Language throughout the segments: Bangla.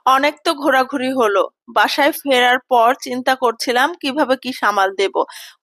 অনেক তো ঘোরাঘুরি হলো। বাসায় ফেরার পর চিন্তা করছিলাম কিভাবে কি সামাল দেব।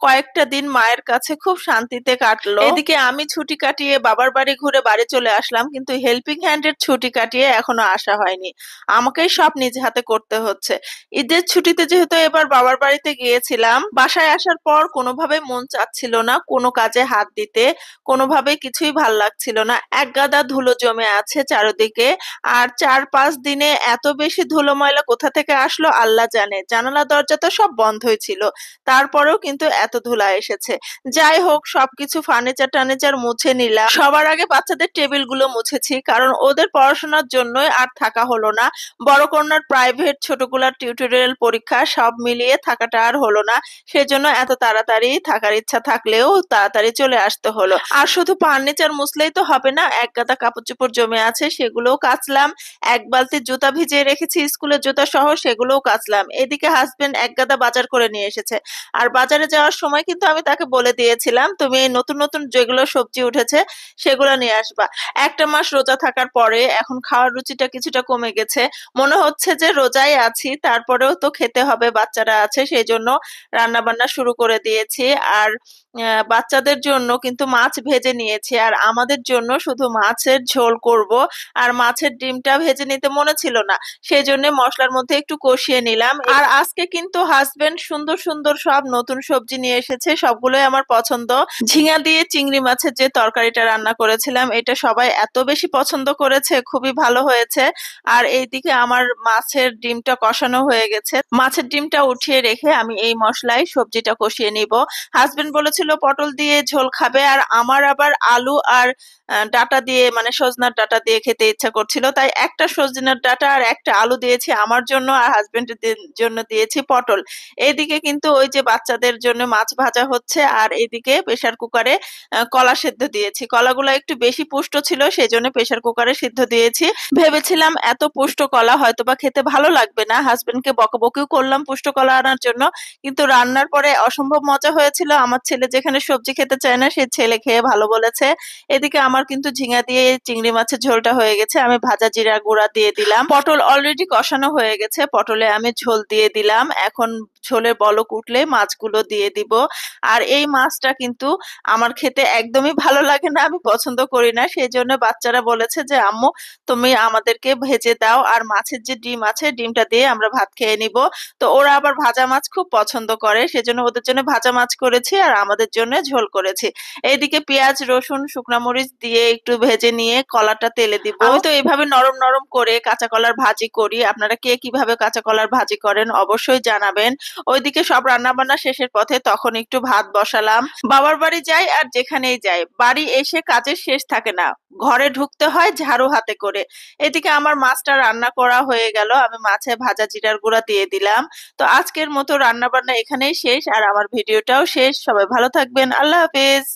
কয়েকটা দিন মায়ের কাছে খুব শান্তিতে কাটলো। এদিকে আমি ছুটি কাটিয়ে বাবার বাড়ি ঘুরে বাড়ি চলে আসলাম, কিন্তু হেল্পিং হ্যান্ডের ছুটি কাটিয়ে এখনো আসা হয়নি। আমাকেই সব নিজ হাতে করতে হচ্ছে। ঈদের ছুটিতে যেহেতু এবার বাবার বাড়িতে গিয়েছিলাম, বাসায় আসার পর কোনোভাবে মন চাচ্ছিল না কোনো কাজে হাত দিতে। কোনোভাবে কিছুই ভাল লাগছিল না, এক গাদা ধুলো জমে আছে চারদিকে। আর 4-5 দিনে এত বেশি ধুলো ময়লা কোথা থেকে আসলো আল্লাহ জানে। জানালা দরজা তো সব বন্ধই ছিল, তারপরেও কিন্তু এত ধুলা এসেছে। যাই হোক, সবকিছু ফার্নিচার টার্নিচার মুছে নিলাম। সবার আগে বাচ্চাদের টেবিল গুলো মুছেছি, কারণ ওদের পড়াশোনার জন্যই আর থাকা হলো না। বড় কন্যার প্রাইভেট, ছোটগুলার টিউটোরিয়াল পরীক্ষা, সব মিলিয়ে থাকাটা আর হলো না। সেজন্য এত তাড়াতাড়ি থাকার ইচ্ছা থাকলেও তাড়াতাড়ি চলে আসতে হলো। আর শুধু ফার্নিচার মুছলেই তো হবে না, এক গাদা কাপড় চোপড় জমে আছে সেগুলোও কাচলাম। এক বালতি জুতা ভিজিয়ে রেখেছি স্কুলের জুতা সহ, সেগুলোও কাচলাম। এদিকে হাজবেন্ড এক গাদা বাজার করে নিয়ে এসেছে। আর বাজারে যাওয়ার সময় কিন্তু আমি তাকে বলে দিয়েছিলাম, তুমি এই নতুন নতুন যেগুলো সবজি উঠেছে সেগুলো নিয়ে আসবা। একটা মাস রোজা থাকার পরে এখন খাওয়ার রুচিটা কিছুটা কমে গেছে। মনে হচ্ছে যে রোজাই আছি, তারপরেও তো খেতে হবে, বাচ্চারা আছে, সেই জন্য রান্না বান্না শুরু করে দিয়েছি। আর বাচ্চাদের জন্য কিন্তু মাছ ভেজে নিয়েছি, আর আমাদের জন্য শুধু মাছের ঝোল করব। আর মাছের ডিমটা ভেজে নিতে মনে ছিল না, সেই জন্য মশলার মধ্যে একটু কষিয়ে নিলাম। আর আজকে কিন্তু হাজবেন্ড সুন্দর সুন্দর সব নতুন সবজি নিয়ে এসেছে, সবগুলোই আমার পছন্দ। ঝিঙা দিয়ে চিংড়ি মাছের যে তরকারিটা রান্না করেছিলাম, এটা সবাই এত বেশি পছন্দ করেছে, খুবই ভালো হয়েছে। আর এইদিকে আমার মাছের ডিমটা কষানো হয়ে গেছে। মাছের ডিমটা উঠিয়ে রেখে আমি এই মশলায় সবজিটা কষিয়ে নিব। হাজবেন্ড বলেছিল পটল দিয়ে ঝোল খাবে, আর আমার আবার আলু আর ডাটা দিয়ে, মানে সজনার ডাটা দিয়ে খেতে ইচ্ছা করছিল, তাই একটা সজনার ডাটা আর একটা আলু দিয়েছি আমার জন্য, আর হাজবেন্ডের জন্য দিয়েছি পটল। এইদিকে কিন্তু ওই যে বাচ্চাদের জন্য মাছ ভাজা হচ্ছে, আর এইদিকে প্রেসার কুকারে কলা সেদ্ধ দিয়েছি। কলাগুলো একটু বেশি পুষ্ট ছিল, সেই জন্য প্রেসার কুকারে সিদ্ধ দিয়েছি। ভেবেছিলাম এত পুষ্ট কলা হয়তোবা খেতে ভালো লাগবে না, হাজবেন্ডকে বকাবকিও করলাম পুষ্ট কলা আনার জন্য, কিন্তু রান্নার পরে অসম্ভব মজা হয়েছিল। আমার ছেলে যেখানে সবজি খেতে চায় না, সে ছেলে খেয়ে ভালো বলেছে। এদিকে আমার কিন্তু ঝিঙা দিয়ে চিংড়ি মাছের ঝোলটা হয়ে গেছে, আমি ভাজা জিরা গুঁড়া দিয়ে দিলাম। পটল অলরেডি কষানো হয়ে গেছে, পটলে আমি ঝোল দিয়ে দিলাম। এখন ঝোলের বলক উঠলে মাছগুলো দিয়ে দিব। আর এই মাছটা কিন্তু আমার খেতে একদমই ভালো লাগে না, আমি পছন্দ করি না, সেই জন্য বাচ্চারা বলেছে যে আম্মু তুমি আমাদেরকে ভেজে দাও, আর মাছের যে ডিম আছে ডিমটা দিয়ে আমরা ভাত খেয়ে নিব। তো ওরা আবার ভাজা মাছ খুব পছন্দ করে, সেজন্য ওদের জন্য ভাজা মাছ করেছি আর আমাদের জন্য ঝোল করেছি। এইদিকে পেঁয়াজ রসুন শুকনা মরিচ দিয়ে একটু ভেজে নিয়ে কলাটা তেলে দিব। আমি তো এইভাবে নরম নরম করে কাঁচা কলার ভাজি করি, আপনারা কে কিভাবে কাঁচা কলার ভাজি করেন অবশ্যই জানাবেন। ওইদিকে সব রান্না বান্না শেষের পথে তখন একটু ভাত বসালাম। বাবার বাড়ি যাই আর যেখানেই যাই, বাড়ি এসে কাজের শেষ থাকে না, ঘরে ঢুকতে হয় ঝাড়ু হাতে করে। এদিকে আমার মাছটা রান্না করা হয়ে গেল, আমি মাছে ভাজা জিরার গুঁড়া দিয়ে দিলাম। তো আজকের মতো রান্না বান্না এখানেই শেষ, আর আমার ভিডিওটাও শেষ। সবাই ভালো থাকবেন, আল্লাহ হাফেজ।